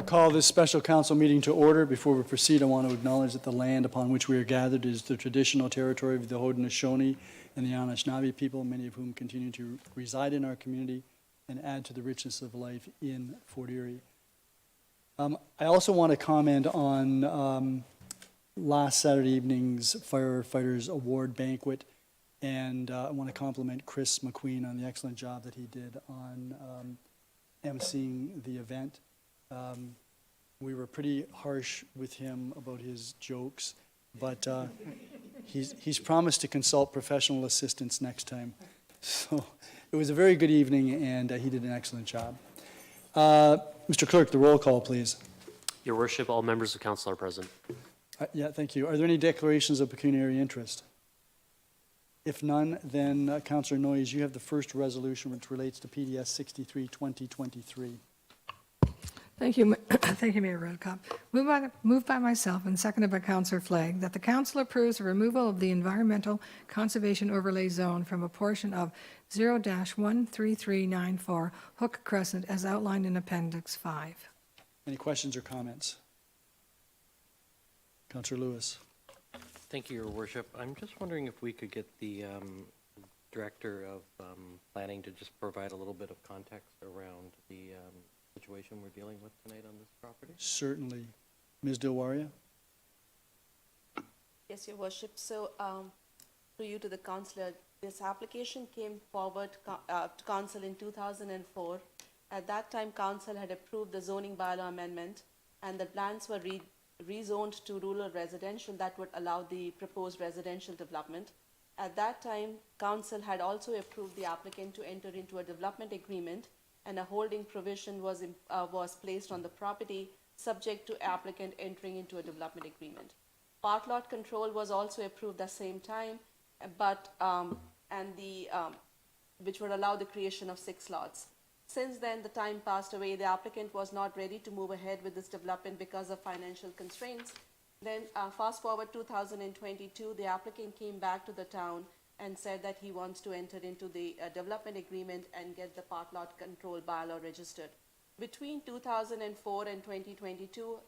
Call this special council meeting to order. Before we proceed, I want to acknowledge that the land upon which we are gathered is the traditional territory of the Haudenosaunee and the Anishinaabe people, many of whom continue to reside in our community and add to the richness of life in Fort Erie. I also want to comment on last Saturday evening's Firefighters Award Banquet, and I want to compliment Chris McQueen on the excellent job that he did on emceeing the event. We were pretty harsh with him about his jokes, but he's promised to consult professional assistance next time. So it was a very good evening, and he did an excellent job. Mr. Clerk, the roll call, please. Your Worship, all members of council are present. Yeah, thank you. Are there any declarations of pecuniary interest? If none, then Councillor Noyes, you have the first resolution, which relates to PDS 63-2023. Thank you, thank you, Mayor Redekop. Moved by myself and seconded by Councillor Flagg that the council approves the removal of the environmental conservation overlay zone from a portion of 0-13394 Hook Crescent as outlined in Appendix 5. Any questions or comments? Councillor Lewis. Thank you, Your Worship. I'm just wondering if we could get the Director of Planning to just provide a little bit of context around the situation we're dealing with tonight on this property. Certainly. Ms. Dilwaria? Yes, Your Worship. So, to you, to the councillor, this application came forward to council in 2004. At that time, council had approved the zoning bylaw amendment, and the plans were rezoned to rural residential that would allow the proposed residential development. At that time, council had also approved the applicant to enter into a development agreement, and a holding provision was placed on the property subject to applicant entering into a development agreement. Part lot control was also approved at the same time, but which would allow the creation of 6 lots. Since then, the time passed away. The applicant was not ready to move ahead with this development because of financial constraints. Then, fast forward 2022, the applicant came back to the town and said that he wants to enter into the development agreement and get the part lot control bylaw registered. Between 2004 and 2022,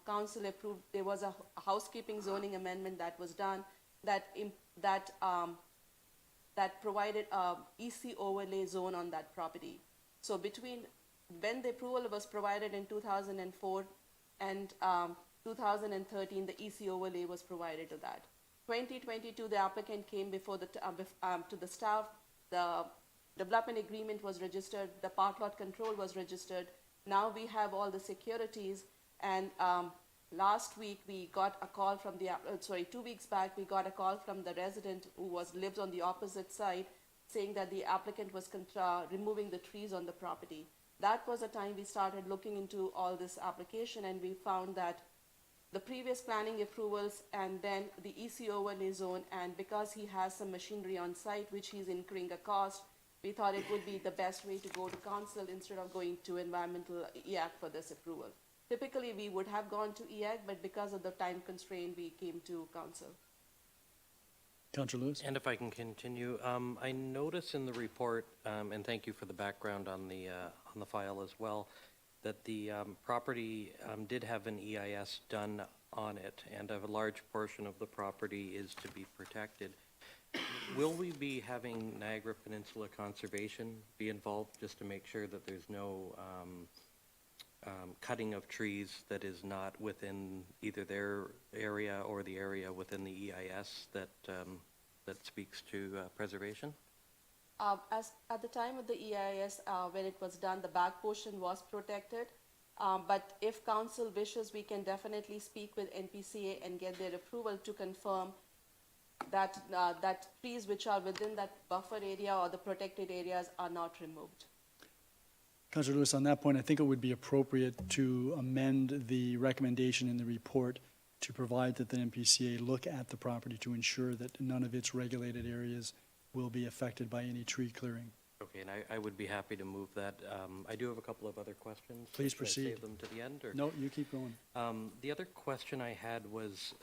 council approved, there was a housekeeping zoning amendment that was done that provided a EC overlay zone on that property. So when the approval was provided in 2004 and 2013, the EC overlay was provided to that. 2022, the applicant came before to the staff. The development agreement was registered. The part lot control was registered. Now we have all the securities. And last week we got a call from 2 weeks back, we got a call from the resident who lives on the opposite side, saying that the applicant was removing the trees on the property. That was the time we started looking into all this application, and we found that the previous planning approvals and then the EC overlay zone, and because he has some machinery on site which he's incurring a cost, we thought it would be the best way to go to council instead of going to environmental EAC for this approval. Typically we would have gone to EAC, but because of the time constraint we came to council. Councillor Lewis? And if I can continue, I notice in the report, and thank you for the background on the file as well, that the property did have an EIS done on it, and a large portion of the property is to be protected. Will we be having Niagara Peninsula Conservation be involved just to make sure that there's no cutting of trees that is not within either their area or the area within the EIS that speaks to preservation? At the time of the EIS, when it was done, the back portion was protected. But if council wishes, we can definitely speak with NPCA and get their approval to confirm that that trees which are within that buffer area or the protected areas are not removed. Councillor Lewis, on that point, I think it would be appropriate to amend the recommendation in the report to provide that the NPCA look at the property to ensure that none of its regulated areas will be affected by any tree clearing. Okay, and I would be happy to move that. I do have a couple of other questions. Please Should I proceed. save them to the end? Or? No, you keep going. The other question I had was,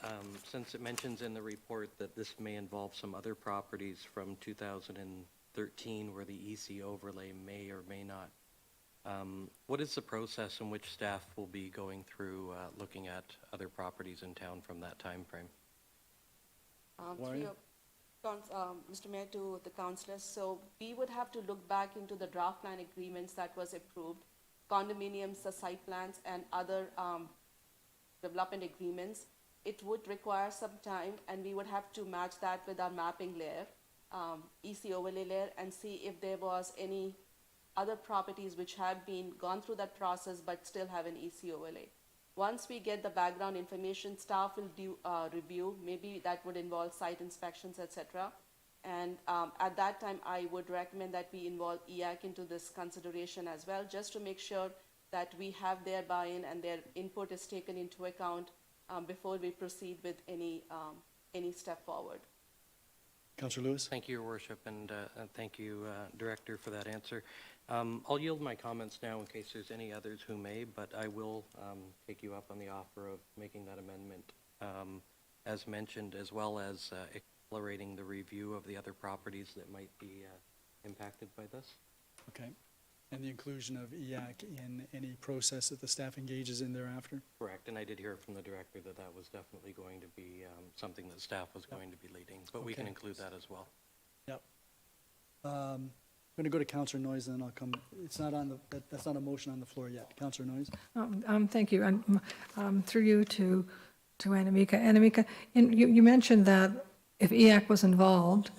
since it mentions in the report that this may involve some other properties from 2013 where the EC overlay may or may not What is the process in which staff will be going through looking at other properties in town from that time frame? Through your Mr. Mayor, to the councillors, so we would have to look back into the draft plan agreements that was approved, condominiums, the site plans, and other development agreements. It would require some time, and we would have to match that with our mapping layer, EC overlay layer, and see if there was any other properties which have been gone through that process but still have an EC overlay. Once we get the background information, staff will do review. Maybe that would involve site inspections, etc. And at that time, I would recommend that we involve EAC into this consideration as well, just to make sure that we have their buy-in and their input is taken into account before we proceed with any step forward. Councillor Lewis? Thank you, Your Worship, and thank you, Director, for that answer. I'll yield my comments now in case there's any others who may, but I will take you up on the offer of making that amendment as mentioned, as well as accelerating the review of the other properties that might be impacted by this. Okay. And the inclusion of EAC in any process that the staff engages in thereafter? Correct, and I did hear from the Director that that was definitely going to be something that staff was going to be leading, but we can Okay. include that as well. Yep. I'm going to go to Councillor Noyes, and then I'll come. It's not on the. That's not a motion on the floor yet. Councillor Noyes. Thank you. And through you to Anamika. Anamika, you mentioned that if EAC was involved,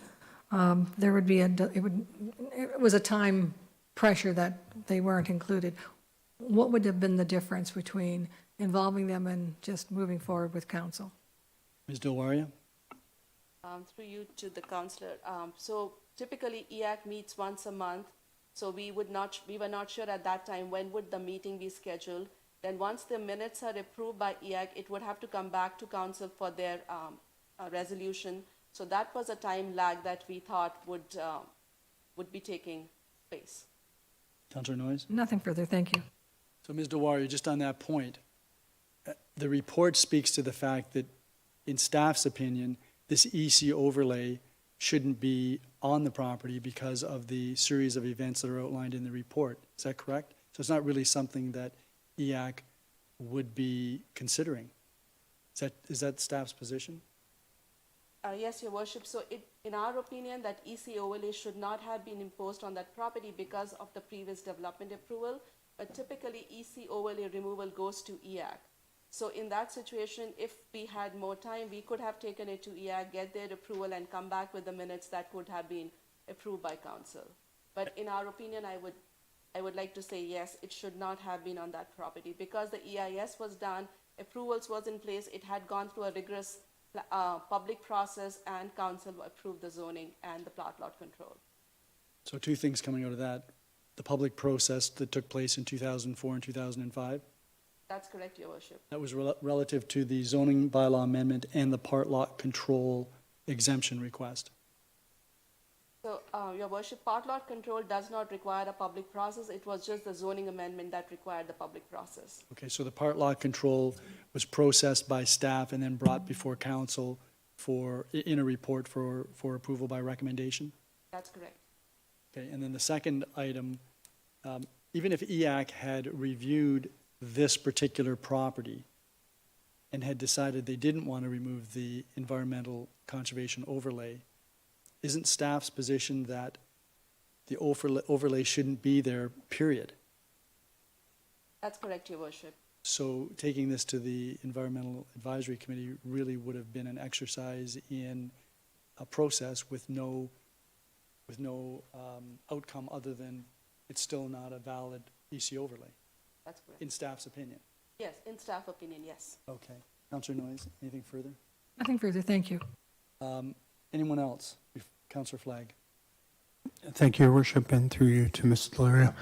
there would be it was a time pressure that they weren't included. What would have been the difference between involving them and just moving forward with council? Ms. Dilwaria. Through you to the councillor. So typically EAC meets once a month. So we were not sure at that time when would the meeting be scheduled. Then once the minutes are approved by EAC, it would have to come back to council for their resolution. So that was a time lag that we thought would be taking place. Councillor Noyes. Nothing further, thank you. So, Ms. Dilwaria, just on that point, the report speaks to the fact that, in staff's opinion, this EC overlay shouldn't be on the property because of the series of events that are outlined in the report. Is that correct? So it's not really something that EAC would be considering. Is that staff's position? Yes, Your Worship. So in our opinion, that EC overlay should not have been imposed on that property because of the previous development approval. But typically, EC overlay removal goes to EAC. So in that situation, if we had more time, we could have taken it to EAC, get their approval, and come back with the minutes that could have been approved by council. But in our opinion, I would like to say yes, it should not have been on that property because the EIS was done, approvals was in place, it had gone through a rigorous public process, and council approved the zoning and the plot lot control. So two things coming out of that. The public process that took place in 2004 and 2005. That's correct, Your Worship. That was relative to the zoning bylaw amendment and the part lot control exemption request. So, Your Worship, part lot control does not require a public process. It was just the zoning amendment that required the public process. Okay, so the part lot control was processed by staff and then brought before council in a report for approval by recommendation? That's correct. Okay, and then the second item, even if EAC had reviewed this particular property and had decided they didn't want to remove the environmental conservation overlay, isn't staff's position that the overlay shouldn't be there, period? That's correct, Your Worship. So taking this to the Environmental Advisory Committee really would have been an exercise in a process with no outcome other than it's still not a valid EC overlay, That's correct. in staff's opinion. Yes, in staff opinion, yes. Okay. Councillor Noyes, anything further? Nothing further, thank you. Anyone else? Councillor Flagg. Thank you, Your Worship, and through you to Ms. Delaria.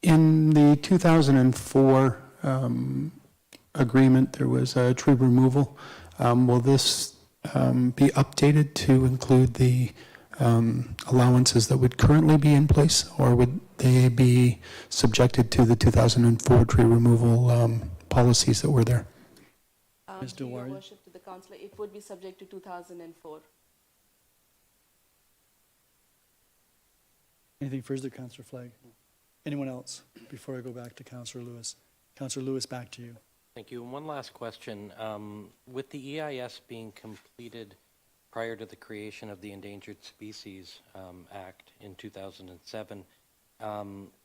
In the 2004 agreement, there was a tree removal. Will this be updated to include the allowances that would currently be in place, or would they be subjected to the 2004 tree removal policies that were there? Ms. Through Your Dilawri. Worship, to the councillor, it would be subject to 2004. Anything further, Councillor Flagg? Anyone else before I go back to Councillor Lewis? Councillor Lewis, back to you. Thank you. And one last question. With the EIS being completed prior to the creation of the Endangered Species Act in 2007,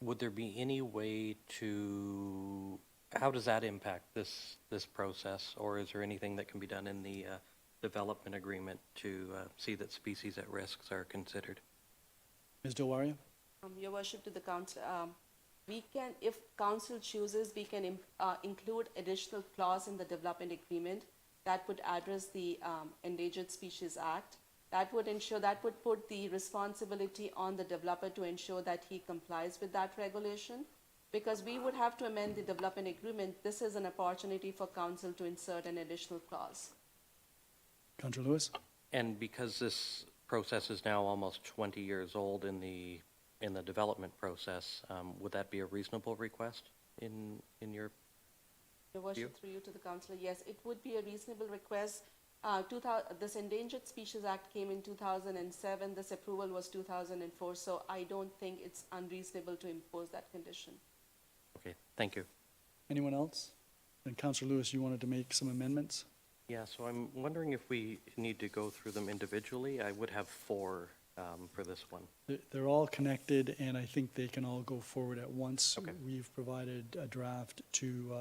would there be any way to, how does that impact this process? Or is there anything that can be done in the development agreement to see that species at risks are considered? Ms. Dilwaria? Your worship to the council, we can, if council chooses, we can include additional clause in the development agreement that would address the Endangered Species Act. That would ensure, that would put the responsibility on the developer to ensure that he complies with that regulation. Because we would have to amend the development agreement, this is an opportunity for council to insert an additional clause. Councillor Lewis? And because this process is now almost 20 years old in the development process, would that be a reasonable request in your? Your worship, through you to the councillor, yes, it would be a reasonable request. This Endangered Species Act came in 2007, this approval was 2004, so I don't think it's unreasonable to impose that condition. Okay, thank you. Anyone else? And Councillor Lewis, you wanted to make some amendments? Yeah, so I'm wondering if we need to go through them individually. I would have 4 for this one. They're all connected, and I think they can all go forward at once. Okay. We've provided a draft to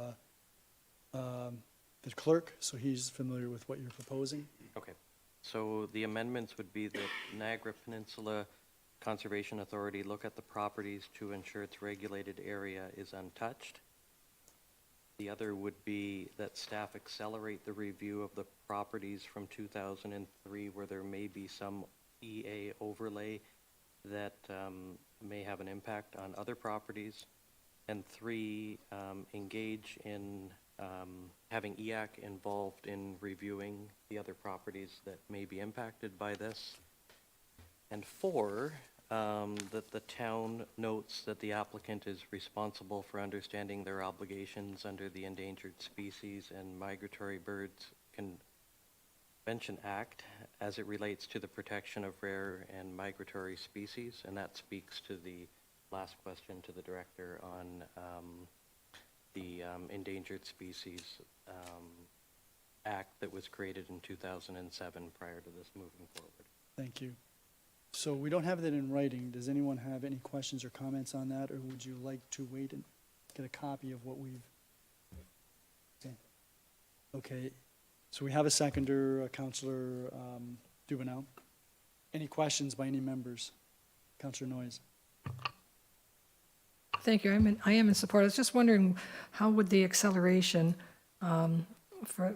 the clerk, so he's familiar with what you're proposing. Okay, so the amendments would be that Niagara Peninsula Conservation Authority look at the properties to ensure its regulated area is untouched. The other would be that staff accelerate the review of the properties from 2003 where there may be some EA overlay that may have an impact on other properties. And 3, engage in having EAC involved in reviewing the other properties that may be impacted by this. And 4, that the town notes that the applicant is responsible for understanding their obligations under the Endangered Species and Migratory Birds Convention Act as it relates to the protection of rare and migratory species. And that speaks to the last question to the director on the Endangered Species Act that was created in 2007 prior to this moving forward. Thank you. So we don't have that in writing. Does anyone have any questions or comments on that, or would you like to wait and get a copy of what we've? Okay. So we have a seconder, Councillor Dubanow. Any questions by any members? Councillor Noyes. Thank you. I am in support. I was just wondering, how would the acceleration for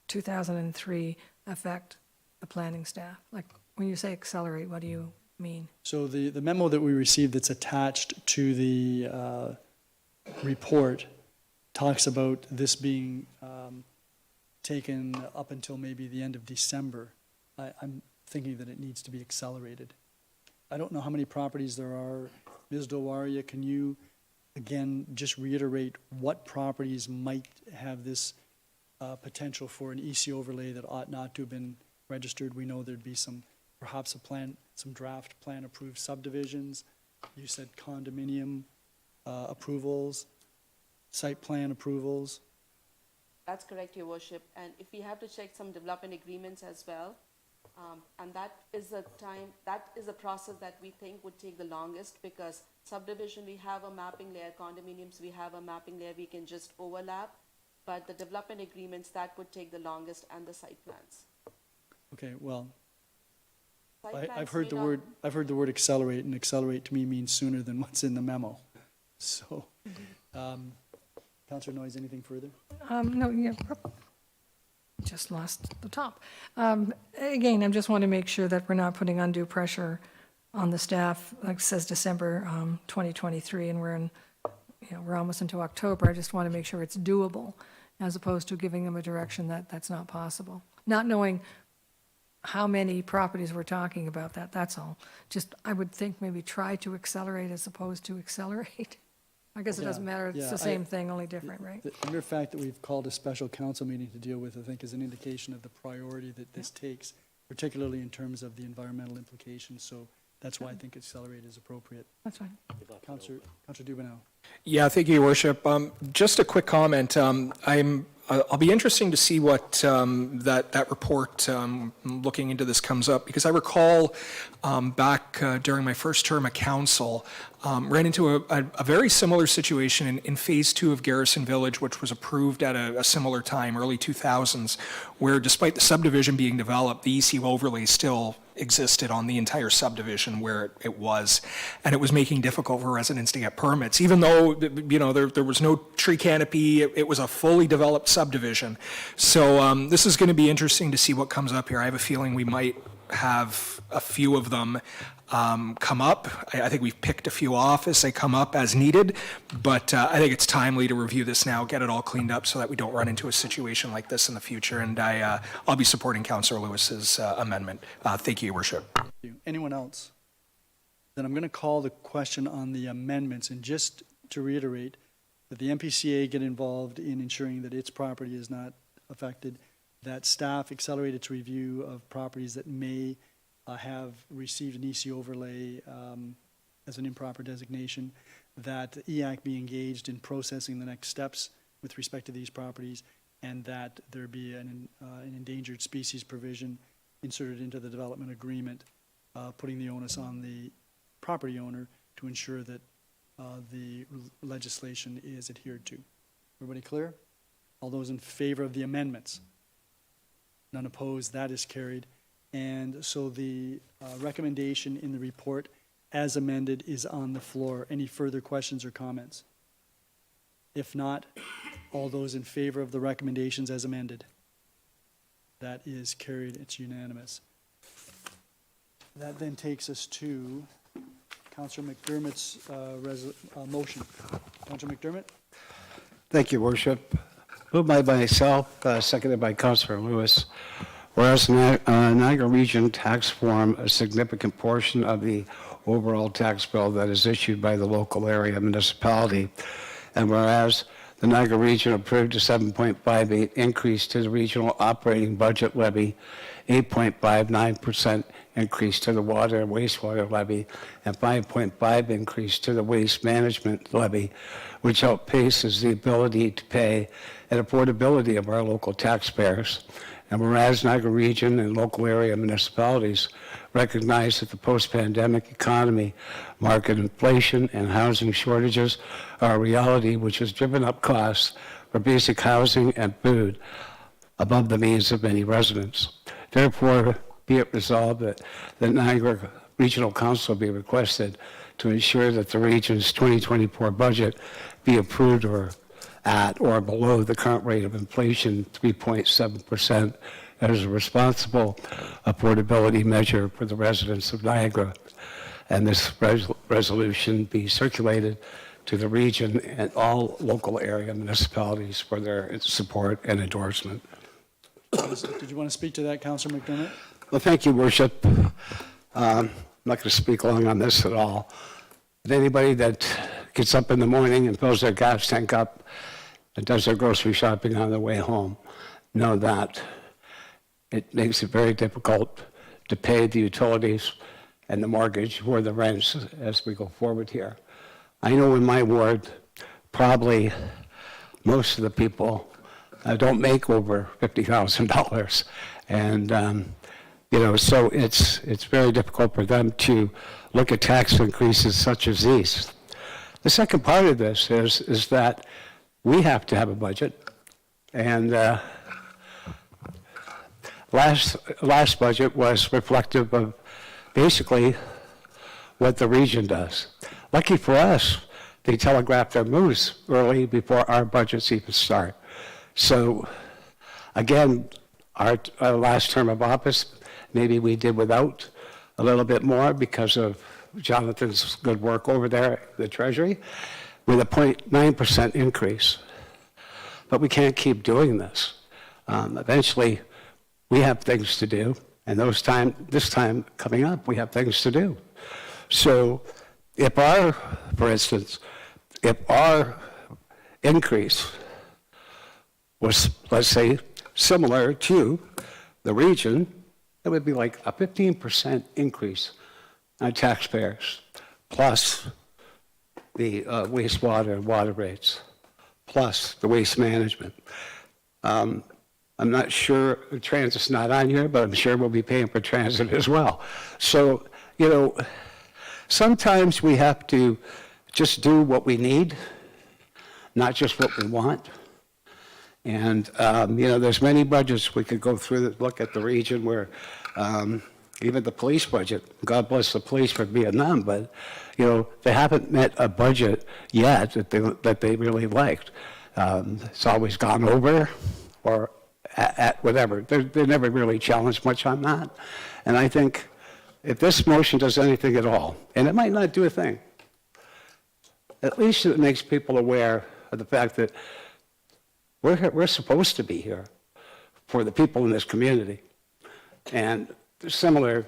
2003 affect the planning staff? Like, when you say accelerate, what do you mean? So the memo that we received that's attached to the report talks about this being taken up until maybe the end of December. I'm thinking that it needs to be accelerated. I don't know how many properties there are. Ms. Dilwaria, can you, again, just reiterate what properties might have this potential for an EC overlay that ought not to have been registered? We know there'd be perhaps some draft plan approved subdivisions. You said condominium approvals, site plan approvals. That's correct, Your Worship. And if we have to check some development agreements as well, and that is a process that we think would take the longest, because subdivision, we have a mapping layer, condominiums, we have a mapping layer, we can just overlap. But the development agreements, that would take the longest, and the site plans. Okay, well, Site I've plans heard the word accelerate, and accelerate to me means sooner than what's in the memo. So, Councillor Noyes, anything further? No, yeah, just lost the top. Again, I just want to make sure that we're not putting undue pressure on the staff. Like it says December 2023, and we're almost into October. I just want to make sure it's doable, as opposed to giving them a direction that's not possible. Not knowing how many properties we're talking about, that's all. Just, I would think maybe try to accelerate as opposed to accelerate. I guess it doesn't matter, it's the same thing, only different, right? The mere fact that we've called a special council meeting to deal with, I think, is an indication of the priority that this takes, particularly in terms of the environmental implications. So That's why I think accelerate is appropriate. That's fine. Councillor Dubanow. Yeah, thank you, Your Worship. Just a quick comment. I'll be interesting to see what that report looking into this comes up, because I recall back during my first term at council, ran into a very similar situation in Phase 2 of Garrison Village, which was approved at a similar time, early 2000s, where despite the subdivision being developed, the EC overlay still existed on the entire subdivision where it was, and it was making difficult for residents to get permits, even though, you know, there was no tree canopy. It was a fully developed subdivision. So this is going to be interesting to see what comes up here. I have a feeling we might have a few of them come up. I think we've picked a few off as they come up as needed, but I think it's timely to review this now, get it all cleaned up so that we don't run into a situation like this in the future. And I'll be supporting Councillor Lewis's amendment. Thank you, Your Worship. Thank you. Anyone else? Then I'm going to call the question on the amendments, and just to reiterate that the MPCA get involved in ensuring that its property is not affected, that staff accelerate its review of properties that may have received an EC overlay as an improper designation, that EAC be engaged in processing the next steps with respect to these properties, and that there be an endangered species provision inserted into the development agreement, putting the onus on the property owner to ensure that the legislation is adhered to. Everybody clear? All those in favor of the amendments? None opposed, that is carried. And so the recommendation in the report as amended is on the floor. Any further questions or comments? If not, all those in favor of the recommendations as amended? That is carried, it's unanimous. That then takes us to Councillor McDermott's motion. Councillor McDermott? Thank you, Worship. Moved by myself, seconded by Councillor Lewis. Whereas Niagara Region tax form a significant portion of the overall tax bill that is issued by the local area municipality, and whereas the Niagara Region approved a 7.58 increase to the regional operating budget levy, 8.59% increase to the water and wastewater levy, and 5.5% increase to the waste management levy, which outpaces the ability to pay and affordability of our local taxpayers. And whereas Niagara Region and local area municipalities recognize that the post-pandemic economy, market inflation, and housing shortages are a reality which has driven up costs for basic housing and food above the means of many residents. Therefore, be it resolved that the Niagara Regional Council be requested to ensure that the region's 2024 budget be approved or at or below the current rate of inflation, 3.7%, as a responsible affordability measure for the residents of Niagara. And this resolution be circulated to the region and all local area municipalities for their support and endorsement. Did you want to speak to that, Councillor McDermott? Well, thank you, Worship. I'm not going to speak long on this at all. But anybody that gets up in the morning and fills their gas tank up and does their grocery shopping on their way home know that it makes it very difficult to pay the utilities and the mortgage or the rents as we go forward here. I know in my ward, probably most of the people don't make over $50,000. And, you know, so it's very difficult for them to look at tax increases such as these. The second part of this is that we have to have a budget. And last budget was reflective of basically what the region does. Lucky for us, they telegraphed their moves early before our budgets even start. So again, our last term of office, maybe we did without a little bit more because of Jonathan's good work over there at the Treasury, with a 0.9% increase. But we can't keep doing this. Eventually, we have things to do, and this time coming up, we have things to do. So if for instance, if our increase was, let's say, similar to the region, it would be like a 15% increase on taxpayers, plus the wastewater and water rates, plus the waste management. I'm not sure, transit's not on here, but I'm sure we'll be paying for transit as well. So, you know, sometimes we have to just do what we need, not just what we want. And, you know, there's many budgets we could go through that look at the region where even the police budget, God bless the police for Vietnam, but, you know, they haven't met a budget yet that they really liked. It's always gone over or at whatever. They're never really challenged much on that. And I think if this motion does anything at all, and it might not do a thing, at least it makes people aware of the fact that we're supposed to be here for the people in this community. And similar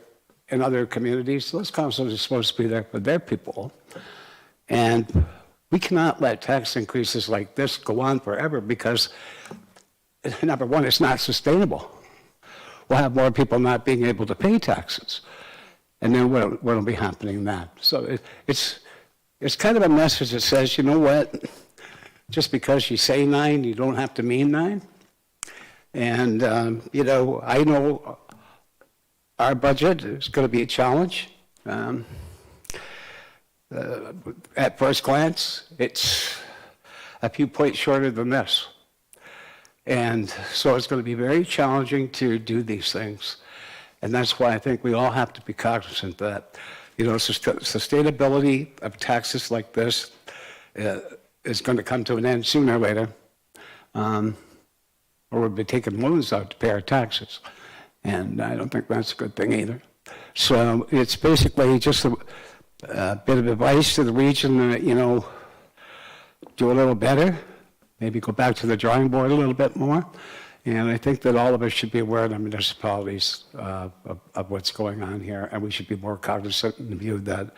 in other communities, those councils are supposed to be there for their people. And we cannot let tax increases like this go on forever because, number one, it's not sustainable. We'll have more people not being able to pay taxes. And then what will be happening in that? So it's kind of a message that says, you know what? Just because you say 9, you don't have to mean 9. And, you know, I know our budget is going to be a challenge. At first glance, it's a few points shorter than this. And so it's going to be very challenging to do these things. And that's why I think we all have to be cognizant that, you know, sustainability of taxes like this is going to come to an end sooner or later, or we'll be taking loans out to pay our taxes. And I don't think that's a good thing either. So it's basically just a bit of advice to the region that, you know, do a little better, maybe go back to the drawing board a little bit more. And I think that all of us should be aware of the municipalities of what's going on here, and we should be more cognizant in the view that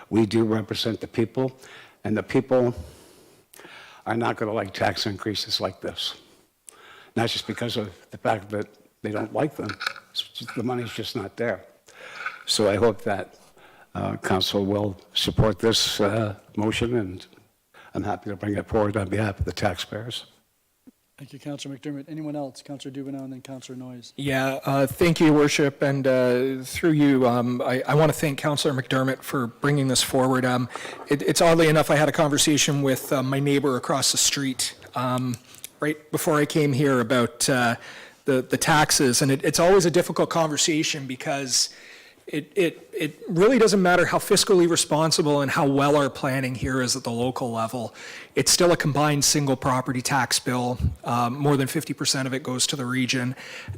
we do represent the people, and the people are not going to like tax increases like this. Not just because of the fact that they don't like them, the money's just not there. So I hope that Council will support this motion, and I'm happy to bring it forward on behalf of the taxpayers. Thank you, Councillor McDermott. Anyone else? Councillor Dubanow and then Councillor Noyes. Yeah, thank you, Your Worship, and through you, I want to thank Councillor McDermott for bringing this forward. It's oddly enough, I had a conversation with my neighbor across the street right before I came here about the taxes, and it's always a difficult conversation because it really doesn't matter how fiscally responsible and how well our planning here is at the local level. It's still a combined single property tax bill. More than 50% of it goes to the region.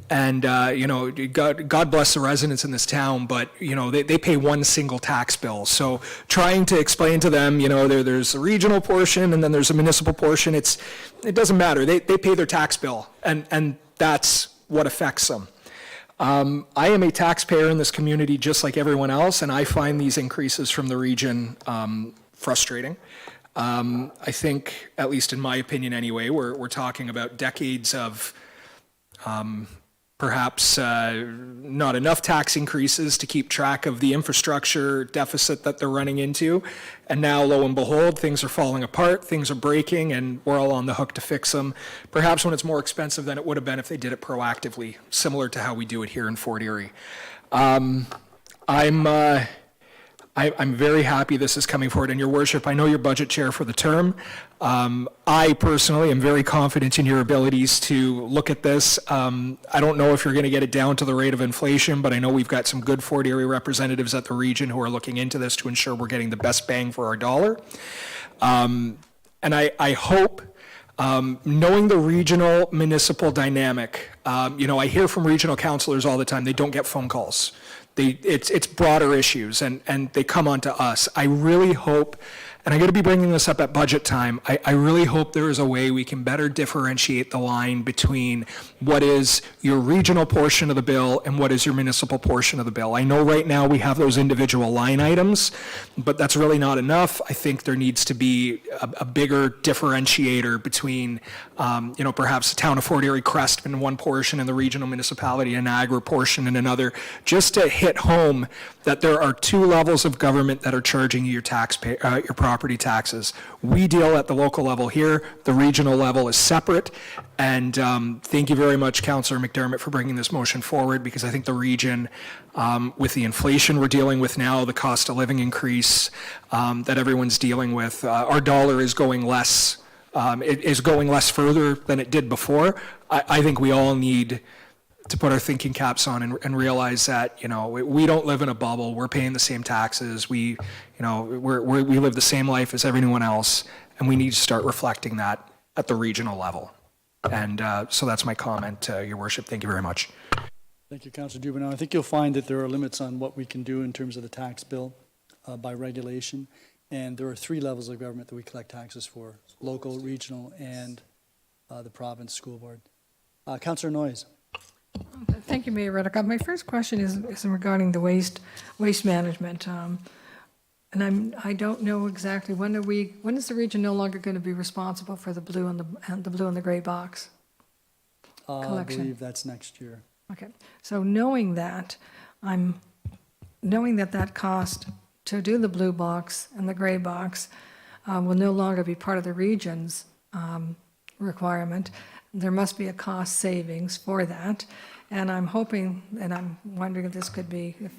And, you know, God bless the residents in this town, but, you know, they pay one single tax bill. So trying to explain to them, you know, there's a regional portion and then there's a municipal portion, it doesn't matter. They pay their tax bill, and that's what affects them. I am a taxpayer in this community just like everyone else, and I find these increases from the region frustrating. I think, at least in my opinion anyway, we're talking about decades of perhaps not enough tax increases to keep track of the infrastructure deficit that they're running into. And now, lo and behold, things are falling apart, things are breaking, and we're all on the hook to fix them, perhaps when it's more expensive than it would have been if they did it proactively, similar to how we do it here in Fort Erie. I'm very happy this is coming forward. And Your Worship, I know you're budget chair for the term. I personally am very confident in your abilities to look at this. I don't know if you're going to get it down to the rate of inflation, but I know we've got some good Fort Erie representatives at the region who are looking into this to ensure we're getting the best bang for our dollar. And I hope, knowing the regional municipal dynamic, you know, I hear from regional councillors all the time, they don't get phone calls. It's broader issues, and they come on to us. I really hope and I got to be bringing this up at budget time, I really hope there is a way we can better differentiate the line between what is your regional portion of the bill and what is your municipal portion of the bill. I know right now we have those individual line items, but that's really not enough. I think there needs to be a bigger differentiator between, perhaps the town of Fort Erie Crest in one portion and the regional municipality and Niagara portion in another, just to hit home that there are two levels of government that are charging you your property taxes. We deal at the local level here. The regional level is separate. And thank you very much, Councillor McDermott, for bringing this motion forward, because I think the region, with the inflation we're dealing with now, the cost of living increase that everyone's dealing with, our dollar is going less. It is going less further than it did before. I think we all need to put our thinking caps on and realize that, we don't live in a bubble. We're paying the same taxes. We live the same life as everyone else, and we need to start reflecting that at the regional level. And so that's my comment, Your Worship. Thank you very much. Thank you, Councillor Dubanow. I think you'll find that there are limits on what we can do in terms of the tax bill by regulation. And there are three levels of government that we collect taxes for: local, regional, and the province school board. Councillor Noyes. Thank you, Mayor Redekop. My first question is regarding the waste management. And I don't know exactly when is the region no longer going to be responsible for the blue and the gray box I collection? believe that's next year. Okay, so knowing that that cost to do the blue box and the gray box will no longer be part of the region's requirement, there must be a cost savings for that. And I'm hoping, and I'm wondering if this could be, if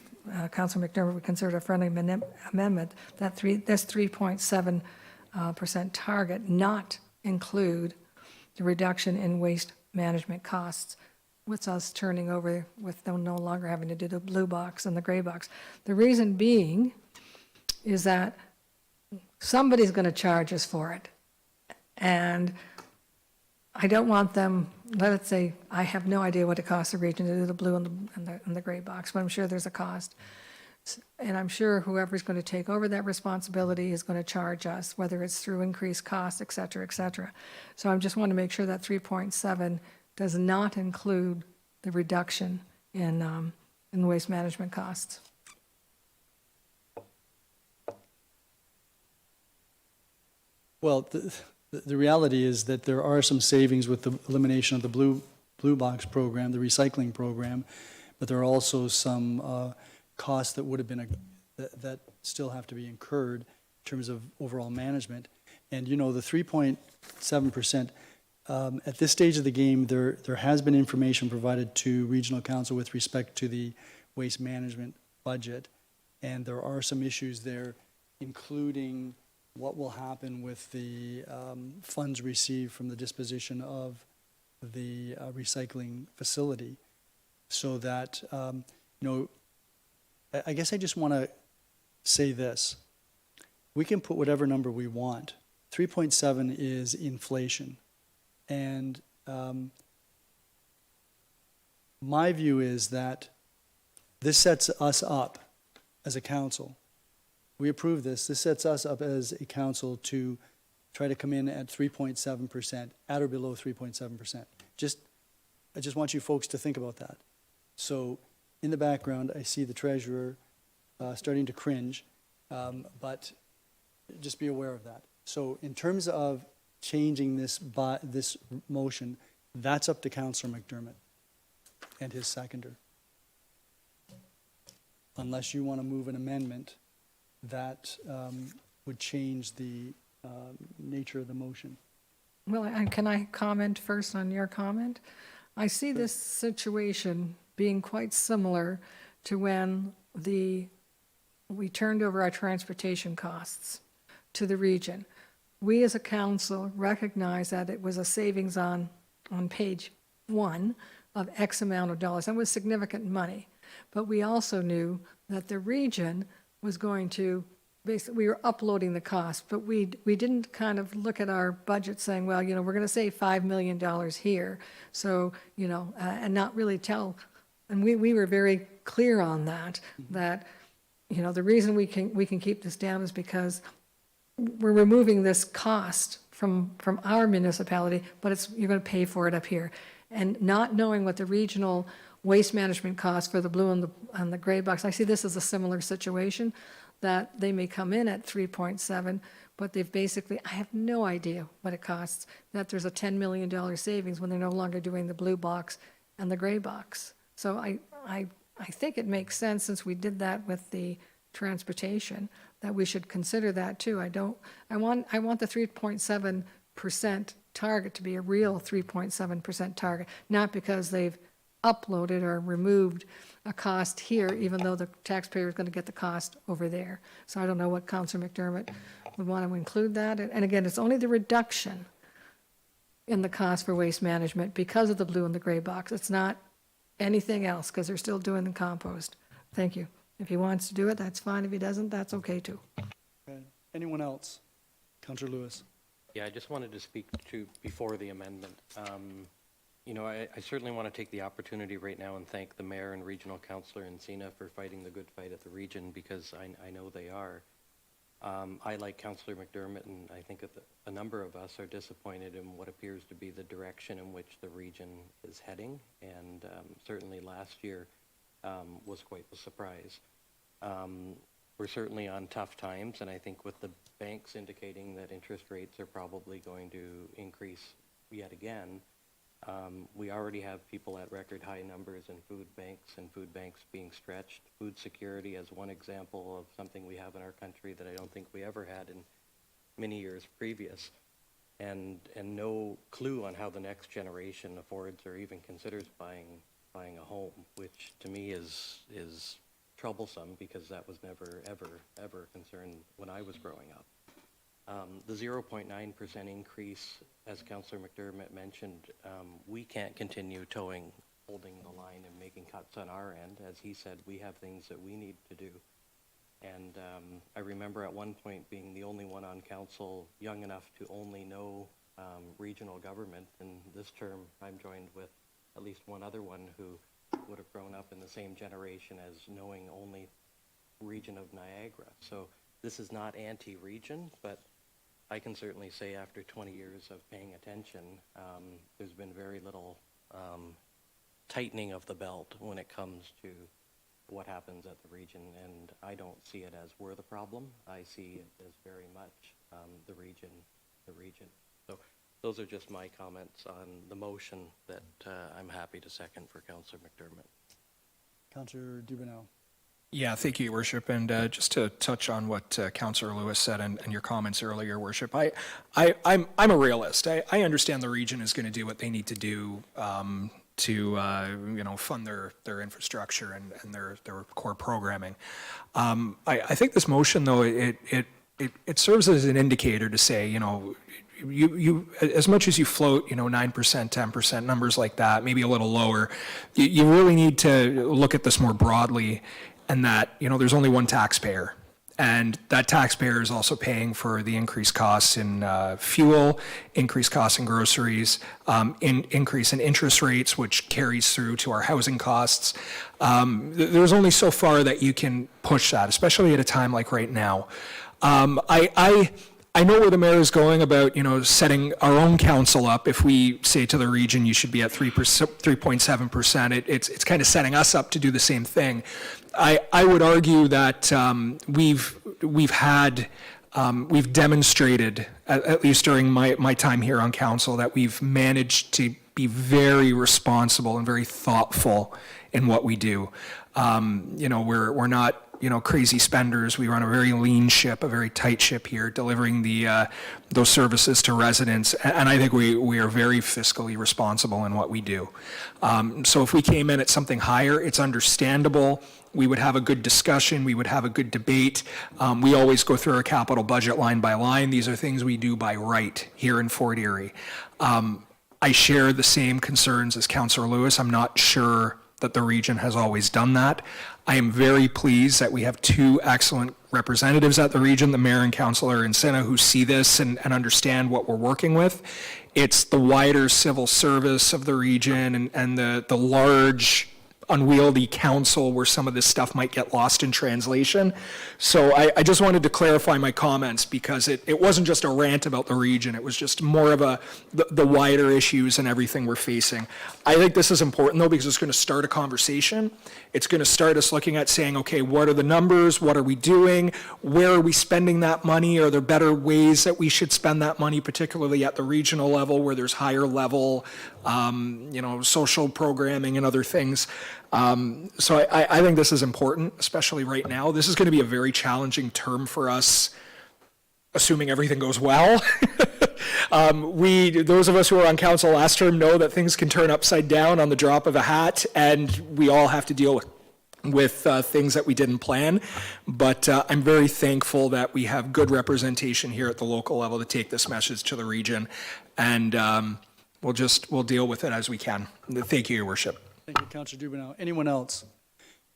Councillor McDermott would consider a friendly amendment, that this 3.7% target not include the reduction in waste management costs, with us turning over, with them no longer having to do the blue box and the gray box. The reason being is that somebody's going to charge us for it. And I don't want them, let's say, I have no idea what it costs the region to do the blue and the gray box, but I'm sure there's a cost. And I'm sure whoever's going to take over that responsibility is going to charge us, whether it's through increased costs, et cetera, et cetera. So I just want to make sure that 3.7 does not include the reduction in waste management costs. Well, the reality is that there are some savings with the elimination of the blue box program, the recycling program, but there are also some costs that would have been that still have to be incurred in terms of overall management. And the 3.7%, at this stage of the game, there has been information provided to Regional Council with respect to the waste management budget, and there are some issues there, including what will happen with the funds received from the disposition of the recycling facility. So that, I guess I just want to say this. We can put whatever number we want. 3.7 is inflation. And my view is that this sets us up as a council. We approve this. This sets us up as a council to try to come in at 3.7%, at or below 3.7%. I just want you folks to think about that. So in the background, I see the treasurer starting to cringe, but just be aware of that. So in terms of changing this motion, that's up to Councillor McDermott and his seconder. Unless you want to move an amendment that would change the nature of the motion. Well, and can I comment first on your comment? I see this situation being quite similar to when we turned over our transportation costs to the region. We as a council recognized that it was a savings on page 1 of X amount of dollars. That was significant money. But we also knew that the region was going to, basically, we were uploading the cost, but we didn't kind of look at our budget saying, well, we're going to save $5 million here. So, and not really tell, and we were very clear on that, the reason we can keep this down is because we're removing this cost from our municipality, but you're going to pay for it up here. And not knowing what the regional waste management costs for the blue and the gray box, I see this as a similar situation, that they may come in at 3.7, but they've basically, I have no idea what it costs, that there's a $10 million savings when they're no longer doing the blue box and the gray box. So I think it makes sense, since we did that with the transportation, that we should consider that too. I want the 3.7% target to be a real 3.7% target, not because they've uploaded or removed a cost here, even though the taxpayer is going to get the cost over there. So I don't know what Councillor McDermott would want to include that. And again, it's only the reduction in the cost for waste management because of the blue and the gray box. It's not anything else, because they're still doing the compost. Thank you. If he wants to do it, that's fine. If he doesn't, that's okay too. Okay. Anyone else? Councillor Lewis. Yeah, I just wanted to speak to, before the amendment. You know, I certainly want to take the opportunity right now and thank the mayor and regional councillor in Sina for fighting the good fight at the region, because I know they are. I, like Councillor McDermott, and I think a number of us, are disappointed in what appears to be the direction in which the region is heading, and certainly last year was quite the surprise. We're certainly on tough times, and I think with the banks indicating that interest rates are probably going to increase yet again, we already have people at record high numbers in food banks, and food banks being stretched. Food security as one example of something we have in our country that I don't think we ever had in many years previous, and no clue on how the next generation affords or even considers buying a home, which to me is troublesome, because that was never, ever a concern when I was growing up. The 0.9% increase, as Councillor McDermott mentioned, we can't continue holding the line and making cuts on our end. As he said, we have things that we need to do. And I remember at one point being the only one on council young enough to only know regional government. And this term, I'm joined with at least one other one who would have grown up in the same generation as knowing only region of Niagara. So this is not anti-region, but I can certainly say after 20 years of paying attention, there's been very little tightening of the belt when it comes to what happens at the region, and I don't see it as we're the problem. I see it as very much the region. So those are just my comments on the motion that I'm happy to second for Councillor McDermott. Councillor Dubanow. Yeah, thank you, Your Worship. And just to touch on what Councillor Lewis said and your comments earlier, Your Worship, I'm a realist. I understand the region is going to do what they need to do to fund their infrastructure and their core programming. I think this motion, though, it serves as an indicator to say, you as much as you float, 9%, 10%, numbers like that, maybe a little lower, you really need to look at this more broadly, and that, there's only one taxpayer. And that taxpayer is also paying for the increased costs in fuel, increased costs in groceries, increase in interest rates, which carries through to our housing costs. There's only so far that you can push that, especially at a time like right now. I know where the mayor is going about, setting our own council up. If we say to the region, you should be at 3.7%, it's kind of setting us up to do the same thing. I would argue that we've demonstrated, at least during my time here on council, that we've managed to be very responsible and very thoughtful in what we do. We're not crazy spenders. We run a very lean ship, a very tight ship here, delivering those services to residents. And I think we are very fiscally responsible in what we do. So if we came in at something higher, it's understandable. We would have a good discussion. We would have a good debate. We always go through our capital budget line by line. These are things we do by right here in Fort Erie. I share the same concerns as Councillor Lewis. I'm not sure that the region has always done that. I am very pleased that we have two excellent representatives at the region, the mayor and councillor in Sina, who see this and understand what we're working with. It's the wider civil service of the region and the large unwieldy council where some of this stuff might get lost in translation. So I just wanted to clarify my comments because it wasn't just a rant about the region. It was just more of the wider issues and everything we're facing. I think this is important though because it's going to start a conversation. It's going to start us looking at saying, okay, what are the numbers? What are we doing? Where are we spending that money? Are there better ways that we should spend that money, particularly at the regional level where there's higher level, social programming and other things. So I think this is important, especially right now. This is going to be a very challenging term for us, assuming everything goes well. Those of us who were on council last term know that things can turn upside down on the drop of a hat, and we all have to deal with things that we didn't plan. But I'm very thankful that we have good representation here at the local level to take this message to the region, and we'll deal with it as we can. Thank you, Your Worship. Thank you, Councillor Dubanow. Anyone else?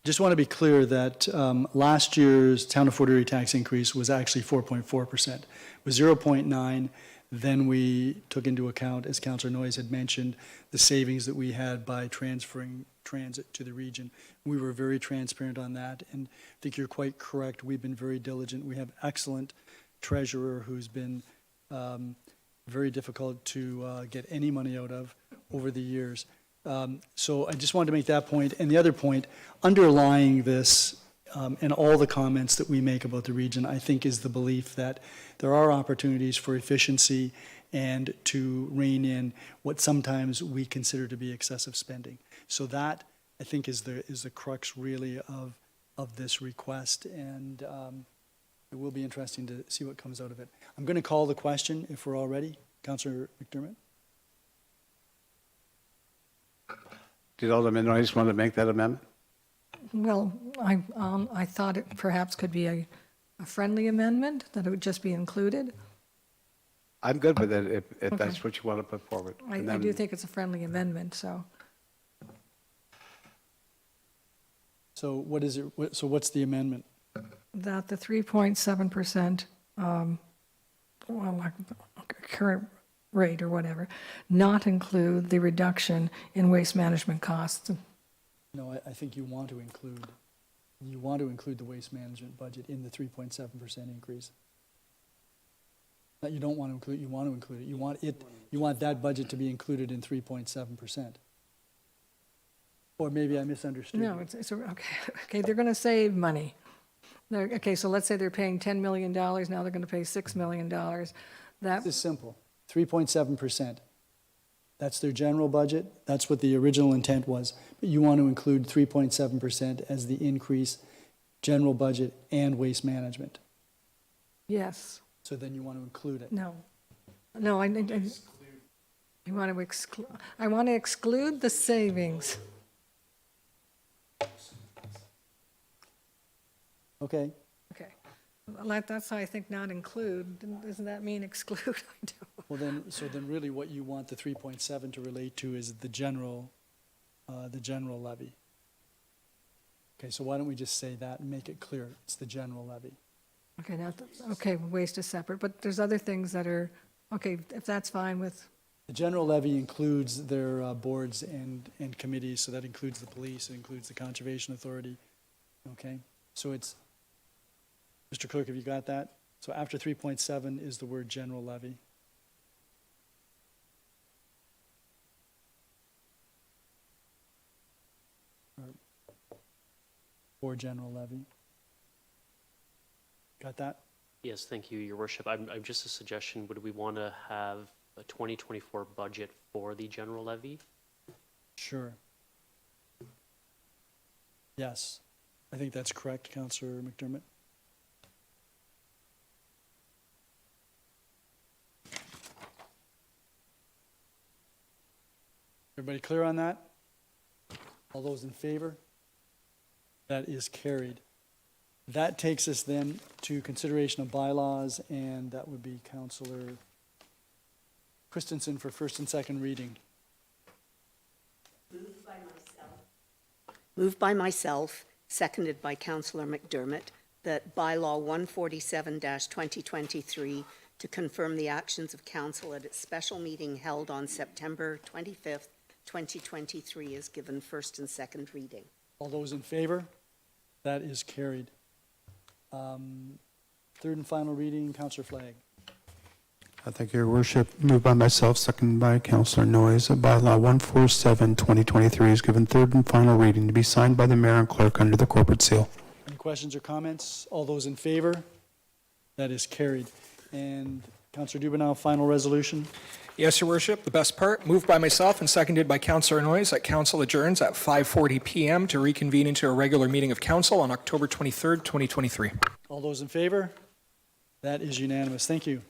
Just want to be clear that last year's Town of Fort Erie tax increase was actually 4.4%. It was 0.9. Then we took into account, as Councillor Noyes had mentioned, the savings that we had by transferring transit to the region. We were very transparent on that, and I think you're quite correct. We've been very diligent. We have excellent treasurer who's been very difficult to get any money out of over the years. So I just wanted to make that point. And the other point, underlying this and all the comments that we make about the region, I think is the belief that there are opportunities for efficiency and to rein in what sometimes we consider to be excessive spending. So that, I think, is the crux really of this request, and it will be interesting to see what comes out of it. I'm going to call the question if we're all ready. Councillor McDermott? Did Alderman Noyes want to make that amendment? Well, I thought it perhaps could be a friendly amendment, that it would just be included. I'm good with it if Okay. that's what you want to put forward. I And then- do think it's a friendly amendment, so. So what is it? So what's the amendment? That the 3.7%, current rate or whatever, not include the reduction in waste management costs. No, I think you want to include the waste management budget in the 3.7% increase. That you don't want to include, you want to include it. You want that budget to be included in 3.7%. Or maybe I misunderstood. No, okay, they're going to save money. Okay, so let's say they're paying $10 million, now they're going to pay $6 million. This is simple, 3.7%. That's their general budget. That's what the original intent was. But you want to include 3.7% as the increase, general budget, and waste management. Yes. So then you want to include it. No, I want to exclude the savings. Okay. Okay, well, that's how I think not include, doesn't that mean exclude? I don't. Well, then really what you want the 3.7 to relate to is the general levy. Okay, so why don't we just say that and make it clear? It's the general levy. Okay, okay, waste is separate, but there's other things that are, okay, if that's fine with, The general levy includes their boards and committees, so that includes the police, it includes the Conservation Authority. Okay, so it's, Mr. Clerk, have you got that? So after 3.7 is the word general levy. Or general levy. Got that? Yes, thank you, Your Worship. I'm just a suggestion. Would we want to have a 2024 budget for the general levy? Sure. Yes, I think that's correct, Councillor McDermott. Everybody clear on that? All those in favor? That is carried. That takes us then to consideration of bylaws, and that would be Councillor Christensen for first and second reading. Moved by myself, seconded by Councillor McDermott, that bylaw 147-2023 to confirm the actions of council at its special meeting held on September 25th, 2023 is given first and second reading. All those in favor? That is carried. Third and final reading, Councillor Flagg. Thank you, Your Worship. Moved by myself, seconded by Councillor Noyes, that bylaw 147, 2023 is given third and final reading to be signed by the mayor and clerk under the corporate seal. Any questions or comments? All those in favor? That is carried. And Councillor Dubanow, final resolution. Yes, Your Worship, the best part, moved by myself and seconded by Councillor Noyes, that council adjourns at 5:40 PM to reconvene into a regular meeting of council on October 23rd, 2023. All those in favor? That is unanimous. Thank you.